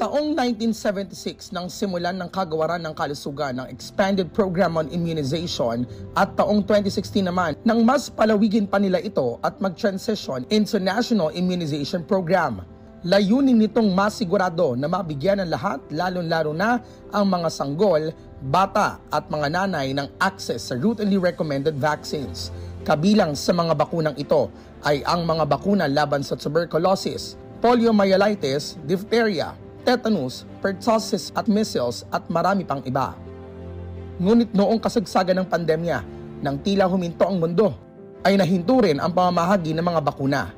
Taong 1976 nang simulan ng kagawaran ng kalusugan ng Expanded Program on Immunization at taong 2016 naman nang mas palawigin pa nila ito at mag-transition into National Immunization Program. Layunin nitong masigurado na mabigyan ng lahat, lalong-lalo na ang mga sanggol, bata at mga nanay ng access sa routinely recommended vaccines. Kabilang sa mga bakunang ito ay ang mga bakuna laban sa tuberculosis, poliomyelitis, diphtheria, tetanus, pertussis at measles at marami pang iba. Ngunit noong kasagsagan ng pandemya, nang tila huminto ang mundo, ay nahinto rin ang pamamahagi ng mga bakuna.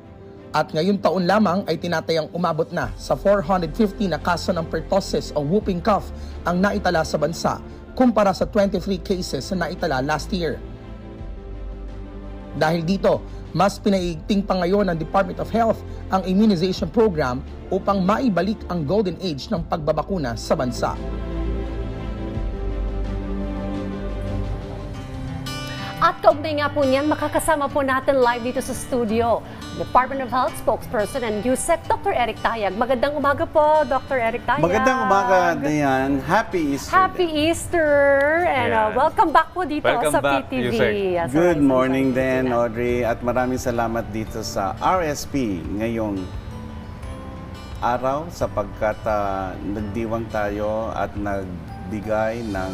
At ngayong taon lamang ay tinatayang umabot na sa 450 na kaso ng pertussis o whooping cough ang naitala sa bansa kumpara sa 23 cases na naitala last year. Dahil dito, mas pinaiigting pa ngayon ng Department of Health ang immunization program upang maibalik ang golden age ng pagbabakuna sa bansa. At kaugnay nga po niyan, makakasama po natin live dito sa studio, Department of Health Spokesperson and USEC, Dr. Eric Tayag. Magandang umaga po, Dr. Eric Tayag. Magandang umaga, Dayan. Happy Easter. Happy Easter! And welcome back po dito sa PTV. Good morning din, Audrey. At maraming salamat dito sa RSP ngayong araw sapagkat nagdiwang tayo at nagbigay ng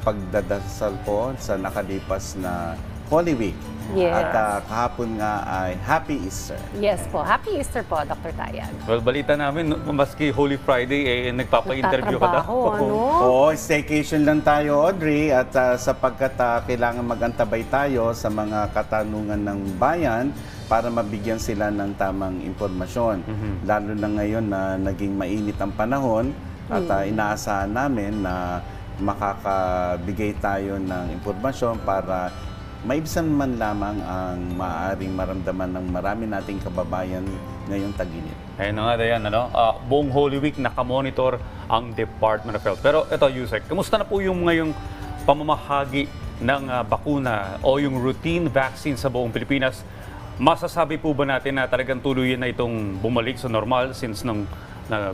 pagdadasal po sa nakalipas na Holy Week. Yes. At kahapon nga ay Happy Easter. Yes po. Happy Easter po, Dr. Tayag. Well, balita namin, maski Holy Friday, nagpapa-interview ka daw. Oo, staycation lang tayo, Audrey. At sapagkat kailangan mag-antabay tayo sa mga katanungan ng bayan para mabigyan sila ng tamang impormasyon. Lalo na ngayon na naging mainit ang panahon at inaasahan namin na makakabigay tayo ng impormasyon para maibsan man lamang ang maaaring maramdaman ng marami nating kababayan ngayong tag-init. Ayun na nga, Dayan, buong Holy Week nakamonitor ang Department of Health. Pero ito, Yusek, kamusta na po yung ngayong pamamahagi ng bakuna o yung routine vaccine sa buong Pilipinas? Masasabi po ba natin na talagang tuluyan na itong bumalik sa normal since ng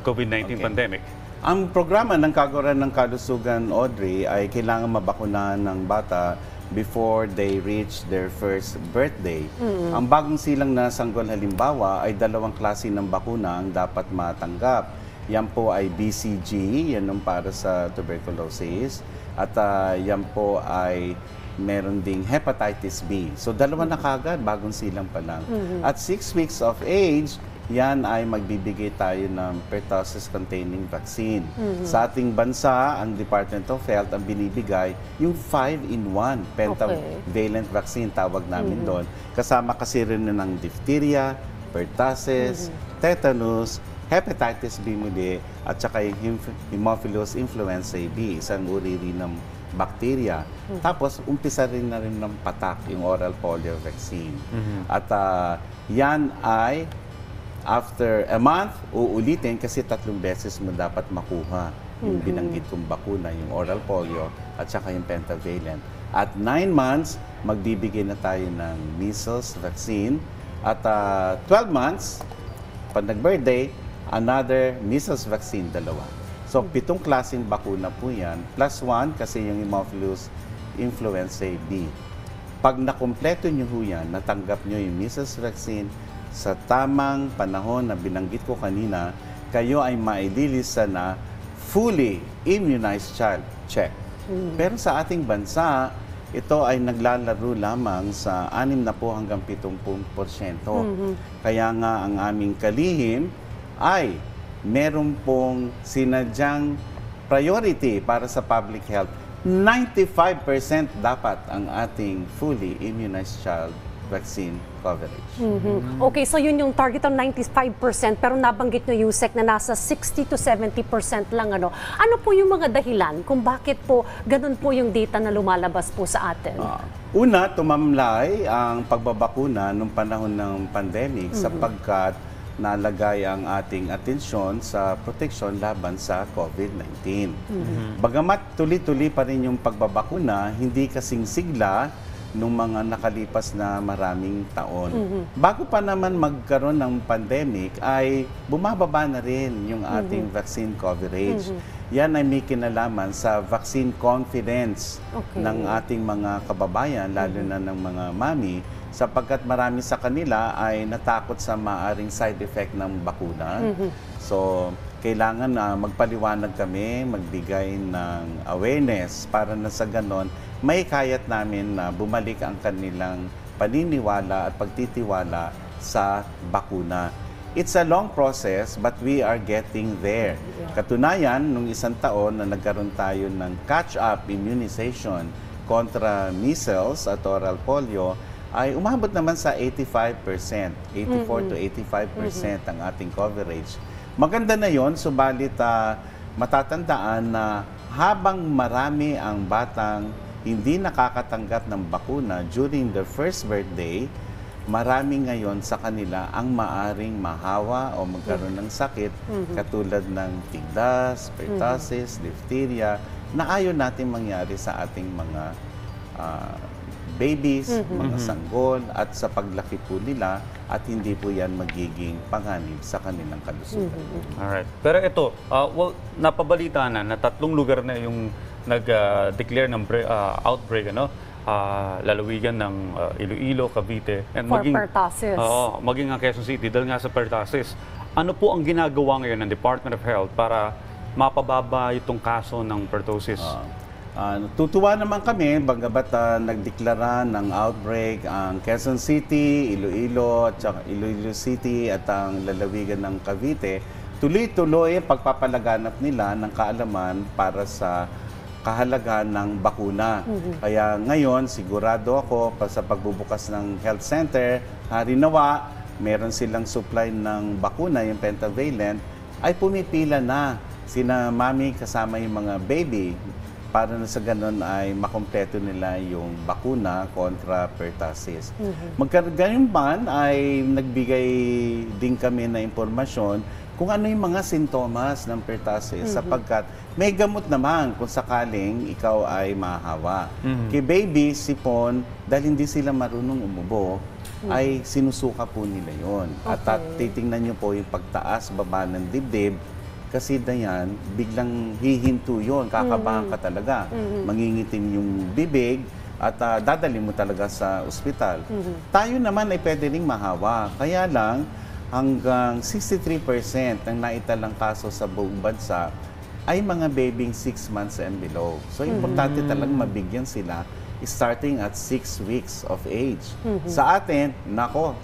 COVID-19 pandemic? Ang programa ng Kagawaran ng Kalusugan, Audrey, ay kailangan mabakunahan ng bata before they reach their first birthday. Ang bagong silang na sanggol halimbawa ay dalawang klase ng bakuna ang dapat matanggap. Yan po ay BCG, yan ang para sa tuberculosis, at yan po ay meron ding hepatitis B. So dalawa na kagad, bagong silang pa lang. At 6 weeks of age, yan ay magbibigay tayo ng pertussis-containing vaccine. Sa ating bansa, ang Department of Health ang binibigay yung 5-in-1 pentavalent vaccine, tawag namin doon. Kasama kasi rin ng diphtheria, pertussis, tetanus, hepatitis B muli, at saka yung Haemophilus influenzae B, isang uri rin ng bacteria. Tapos, umpisa rin na rin ng patak, yung oral polio vaccine. At yan ay after a month, uulitin kasi 3 beses mo dapat makuha yung binanggit kong bakuna, yung oral polio at saka yung pentavalent. At 9 months, magbibigay na tayo ng measles vaccine. At 12 months, pag nag-birthday, another measles vaccine, 2. So, 7 klaseng bakuna po yan, plus 1 kasi yung Haemophilus influenzae B. Pag nakompleto nyo ho yan, natanggap nyo yung measles vaccine, sa tamang panahon na binanggit ko kanina, kayo ay maililista na fully immunized child. Check. Pero sa ating bansa, ito ay naglalaro lamang sa 6 na po hanggang 70%. Kaya nga ang aming kalihim ay meron pong sinadyang priority para sa public health. 95% dapat ang ating fully immunized child vaccine coverage. Okay, so yun yung target ng 95%, pero nabanggit nyo, USEC, na nasa 60 to 70% lang. Ano po yung mga dahilan kung bakit po ganun po yung data na lumalabas po sa atin? Una, tumamlay ang pagbabakuna nung panahon ng pandemic sapagkat nalagay ang ating atensyon sa proteksyon laban sa COVID-19. Bagamat tuloy-tuloy pa rin yung pagbabakuna, hindi kasing sigla nung mga nakalipas na maraming taon. Bago pa naman magkaroon ng pandemic, ay bumababa na rin yung ating vaccine coverage. Yan ay may kinalaman sa vaccine confidence ng ating mga kababayan, lalo na ng mga mami, sapagkat marami sa kanila ay natakot sa maaring side effect ng bakuna. So, kailangan na magpaliwanag kami, magbigay ng awareness para na sa ganon, may kayat namin na bumalik ang kanilang paniniwala at pagtitiwala sa bakuna. It's a long process, but we are getting there. Katunayan, nung isang taon na nagkaroon tayo ng catch-up immunization kontra measles at oral polio, ay umabot naman sa 85%, 84 to 85% ang ating coverage. Maganda na yon, subalit matatandaan na habang marami ang batang hindi nakakatanggap ng bakuna during their first birthday, marami ngayon sa kanila ang maaring mahawa o magkaroon ng sakit katulad ng tigdas, pertussis, diphtheria na ayaw natin mangyari sa ating mga babies, mga sanggol at sa paglaki po nila at hindi po yan magiging panganib sa kanilang kalusugan. Alright. Pero ito, well, napabalita na 3 lugar na yung nag-declare ng outbreak, lalawigan ng Iloilo, Cavite, and For pertussis. maging ang Quezon City dahil nga sa pertussis. Ano po ang ginagawa ngayon ng Department of Health para mapababa itong kaso ng pertussis? Tutuwa naman kami, bagamat nagdeklara ng outbreak ang Quezon City, Iloilo, at saka Iloilo City at ang lalawigan ng Cavite. Tuloy-tuloy ang pagpapalaganap nila ng kaalaman para sa kahalagahan ng bakuna. Kaya ngayon, sigurado ako sa pagbubukas ng health center, harinawa, meron silang supply ng bakuna, yung pentavalent, ay pumipila na sina mami kasama yung mga baby para na sa ganun ay makompleto nila yung bakuna kontra pertussis. Ganyan man ay nagbigay din kami na impormasyon kung ano yung mga sintomas ng pertussis sapagkat may gamot naman kung sakaling ikaw ay mahawa. Kay baby, sipon, dahil hindi sila marunong umubo, ay sinusuka po nila yon. At titingnan nyo po yung pagtaas, baba ng dibdib, kasi na yan, biglang hihinto yun, kakabahan ka talaga. Mangingitim yung bibig at dadali mo talaga sa ospital. Tayo naman ay pwede ring mahawa. Kaya lang, hanggang 63% ng naitalang kaso sa buong bansa ay mga babying 6 months and below. So, importante talagang mabigyan sila starting at 6 weeks of age. Sa atin,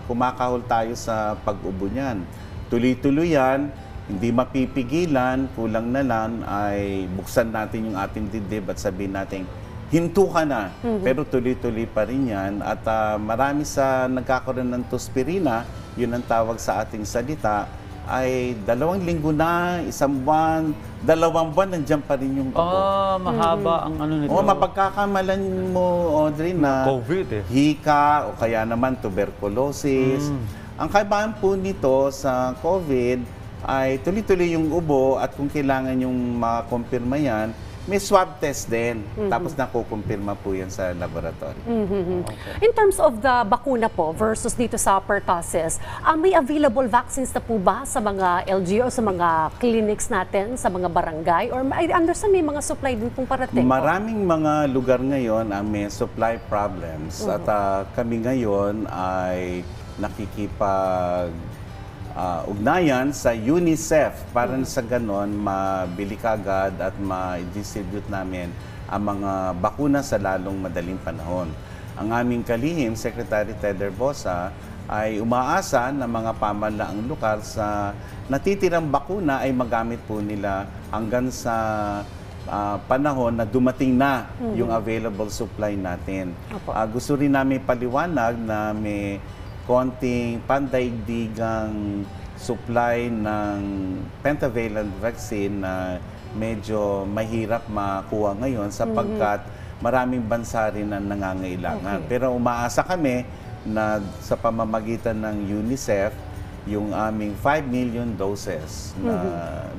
kumakahol tayo sa pag-ubo niyan. Tuloy-tuloy yan, hindi mapipigilan, kulang na lang ay buksan natin yung ating dibdib at sabihin natin, hinto ka na. Pero tuloy-tuloy pa rin yan. At marami sa nagkakaroon ng tospirina, yun ang tawag sa ating salita, ay 2 linggo na, 1 buwan, 2 buwan, nandiyan pa rin yung ubo. Mahaba ang ano nito. Mapagkakamalan mo, Audrey, na COVID hika o kaya naman tuberculosis. Ang kaibahan po nito sa COVID ay tuloy-tuloy yung ubo at kung kailangan yung makumpirma yan, may swab test din. Tapos nakukumpirma po yan sa laboratory. In terms of the bakuna po versus dito sa pertussis, may available vaccines na po ba sa mga LGU, sa mga clinics natin, sa mga barangay? Or I understand may mga supply din pong parating? Maraming mga lugar ngayon ang may supply problems. At kami ngayon ay nakikipag ugnayan sa UNICEF para sa ganon mabili kagad at ma-distribute namin ang mga bakuna sa lalong madaling panahon. Ang aming kalihim, Secretary Ted Herbosa, ay umaasa na mga pamahalaang lokal sa natitirang bakuna ay magamit po nila hanggang sa panahon na dumating na yung available supply natin. Gusto rin namin paliwanag na may konting pandaigdigang supply ng pentavalent vaccine na medyo mahirap makuha ngayon sapagkat maraming bansa rin ang nangangailangan. Pero umaasa kami na sa pamamagitan ng UNICEF, yung aming 5 million doses na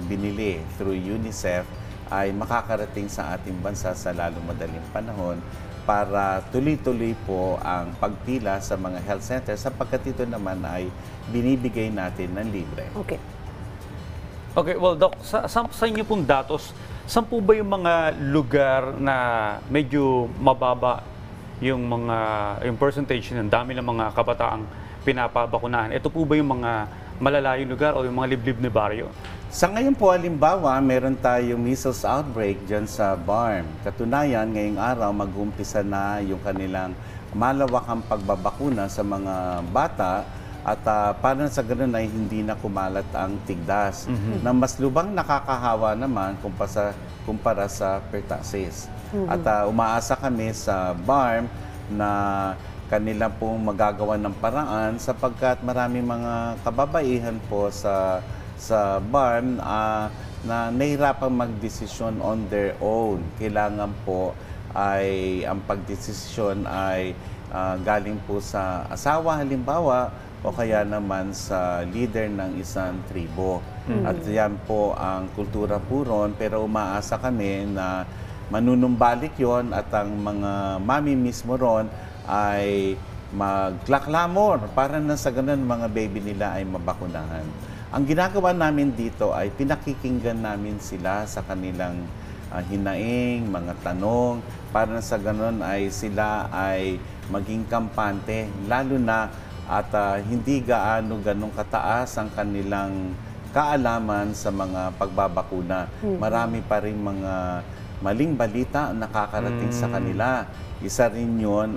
binili through UNICEF ay makakarating sa ating bansa sa lalong madaling panahon para tuloy-tuloy po ang pagpila sa mga health centers sapagkat ito naman ay binibigay natin ng libre. Okay. Okay, well, Doc, sa inyo pong datos, saan po ba yung mga lugar na medyo mababa yung percentage ng dami ng mga kabataang pinapabakunahan? Ito po ba yung mga malalayong lugar o yung mga liblib na baryo? Sa ngayon po, halimbawa, meron tayong measles outbreak dyan sa BARM. Katunayan, ngayong araw, mag-umpisa na yung kanilang malawakang pagbabakuna sa mga bata at para sa ganun ay hindi na kumalat ang tigdas. Na mas lubang nakakahawa naman kumpara sa pertussis. At umaasa kami sa BARM na kanila pong magagawa ng paraan sapagkat marami mga kababaihan po sa BARM na nahirapang magdesisyon on their own. Kailangan po ay ang pagdesisyon ay galing po sa asawa halimbawa o kaya naman sa leader ng isang tribo. At yan po ang kultura po ron, pero umaasa kami na manunumbalik yon at ang mga mami mismo ron ay magklamor para na sa ganun mga baby nila ay mabakunahan. Ang ginagawa namin dito ay pinakikinggan namin sila sa kanilang hinaing, mga tanong, para na sa ganun ay sila ay maging kampante, lalo na at hindi ganong kataas ang kanilang kaalaman sa mga pagbabakuna. Marami pa rin mga maling balita nakakarating sa kanila. Isa rin yun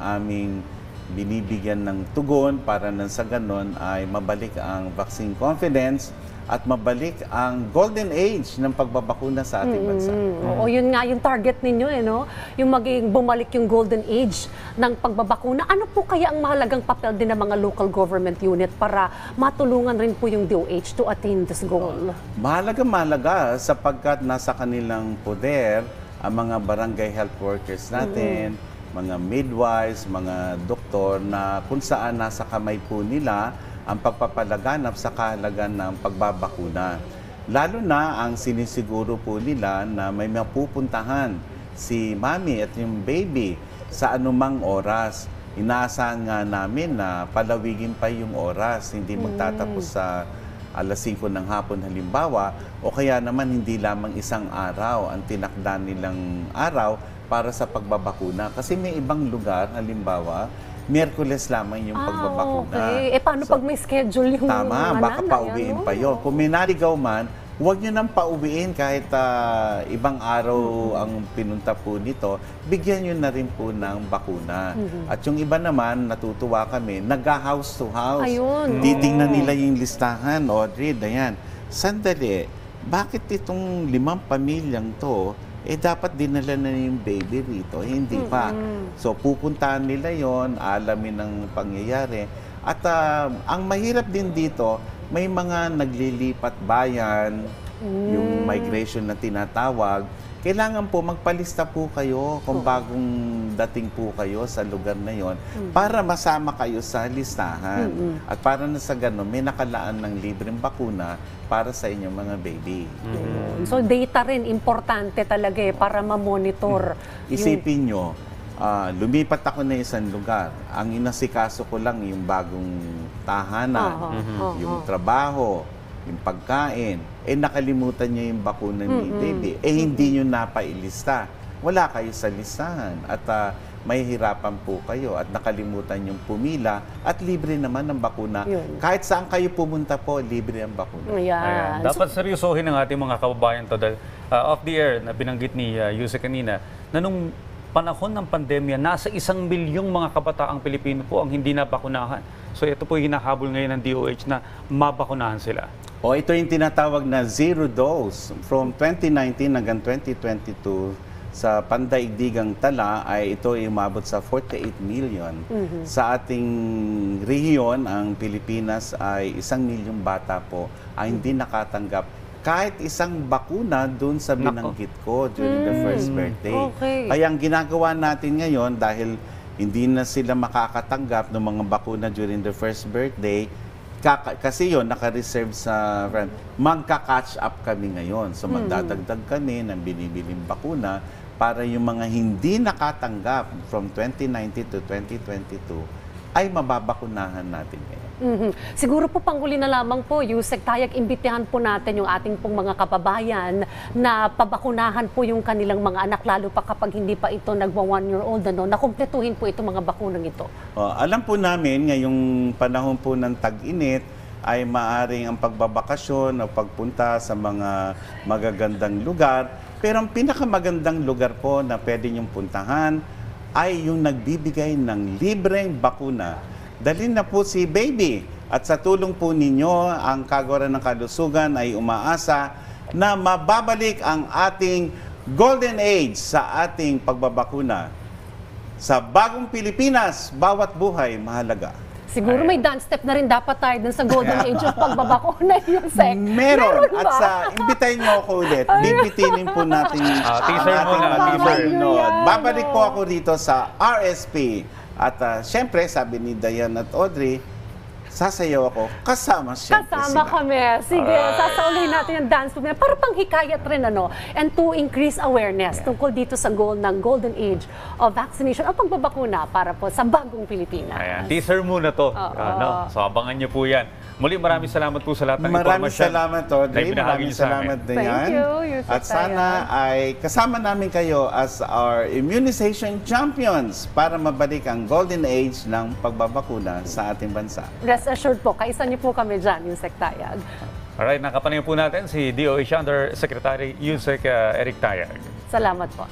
aming binibigyan ng tugon para nang sa ganon ay mabalik ang vaccine confidence at mabalik ang golden age ng pagbabakuna sa ating bansa. Oo, yun nga yung target ninyo, no? Yung maging bumalik yung golden age ng pagbabakuna. Ano po kaya ang mahalagang papel din ng mga local government unit para matulungan rin po yung DOH to attain this goal? Mahalaga sapagkat nasa kanilang poder ang mga barangay health workers natin, mga midwives, mga doktor na kung saan nasa kamay po nila ang pagpapalaganap sa kahalagan ng pagbabakuna. Lalo na ang sinisiguro po nila na may mapupuntahan si mami at yung baby sa anumang oras. Inaasahan nga namin na palawigin pa yung oras, hindi magtatapos sa alas 5 ng hapon halimbawa, o kaya naman hindi lamang isang araw ang tinakda nilang araw para sa pagbabakuna. Kasi may ibang lugar, halimbawa, Miyerkules lamang yung pagbabakuna. Okay. Paano pag may schedule yung tama, mga baka nanay, pauwiin pa yun. Kung may narigaw man, huwag nyo nang pauwiin kahit ibang araw ang pinunta po nito, bigyan nyo na rin po ng bakuna. At yung iba naman, natutuwa kami, nag-house to house. Ayun. Titingnan nila yung listahan, Audrey, Dayan. Sandali, bakit itong 5 pamilyang to, dapat dinala na yung baby rito, hindi pa. So, pupuntahan nila yon, alamin ang pangyayari. At ang mahirap din dito, may mga naglilipat bayan, yung migration na tinatawag. Kailangan po magpalista po kayo kung bagong dating po kayo sa lugar na yon para masama kayo sa listahan. At para na sa ganun, may nakalaan ng libreng bakuna para sa inyong mga baby. So data rin, importante talaga para ma-monitor. Isipin nyo, lumipat ako na isang lugar. Ang inasikaso ko lang yung bagong tahanan, yung trabaho, yung pagkain. Nakalimutan nyo yung bakuna ni baby. Hindi nyo napailista. Wala kayo sa listahan. At may hirapan po kayo at nakalimutan yung pumila at libre naman ang bakuna. Kahit saan kayo pumunta po, libre ang bakuna. Ayan. Dapat seryosohin ng ating mga kababayan to dahil off the air na binanggit ni Yuse kanina na nung panahon ng pandemya, nasa 1 milyong mga kabataang Pilipino po ang hindi nabakunahan. So ito po hinahabol ngayon ng DOH na mabakunahan sila. Ito yung tinatawag na zero dose. From 2019 hanggang 2022, sa pandaigdigang tala ay ito ay umabot sa 48 million. Sa ating rehiyon, ang Pilipinas ay 1 milyong bata po ay hindi nakatanggap kahit isang bakuna doon sa binanggit ko during the first birthday. Okay. Kaya ang ginagawa natin ngayon, dahil hindi na sila makakatanggap ng mga bakuna during the first birthday, kasi yon naka-reserve sa magka-catch up kami ngayon. So magdadagdag kami ng binibiling bakuna para yung mga hindi nakatanggap from 2019 to 2022 ay mababakunahan natin ngayon. Siguro po panghuli na lamang po, Yusek Tayag, imbitihan po natin yung ating pong mga kababayan na pabakunahan po yung kanilang mga anak, lalo pa kapag hindi pa ito nagwa 1-year-old, na kumpletuhin po itong mga bakunang ito. Alam po namin, ngayong panahon po ng tag-init, ay maaring ang pagbabakasyon o pagpunta sa mga magagandang lugar. Pero ang pinakamagandang lugar po na pwede niyong puntahan ay yung nagbibigay ng libreng bakuna. Dalhin na po si baby. At sa tulong po ninyo, ang Kagawaran ng Kalusugan ay umaasa na mababalik ang ating golden age sa ating pagbabakuna. Sa bagong Pilipinas, bawat buhay mahalaga. Siguro may dance step na rin dapat tayo dun sa golden age of pagbabakuna, Yusek. Meron. ba? At sa imbitahin niyo ako ulit, bibitinin po natin teaser muna, teaser. manonood. Babalik po ako dito sa RSP. At syempre, sabi ni Diane at Audrey, sasayaw ako kasama syempre Kasama sila. kami. Sige, sasaulin natin yung dance move. Para pang hikayat rin, and to increase awareness tungkol dito sa goal ng golden age of vaccination at pagbabakuna para po sa bagong Pilipinas. Ayan, teaser muna to. So abangan niyo po yan. Muli maraming salamat po sa lahat ng Maraming impormasyon. salamat, Audrey. Maraming salamat, Diane. Thank you, Yusek At sana ay kasama namin kayo as our immunization champions para mabalik ang golden age ng pagbabakuna sa ating bansa. Rest assured po, kaisa niyo po kami dyan, Yusek Tayag. Alright, nakapanayin po natin si DOH Undersecretary Yusek Eric Tayag. Salamat po.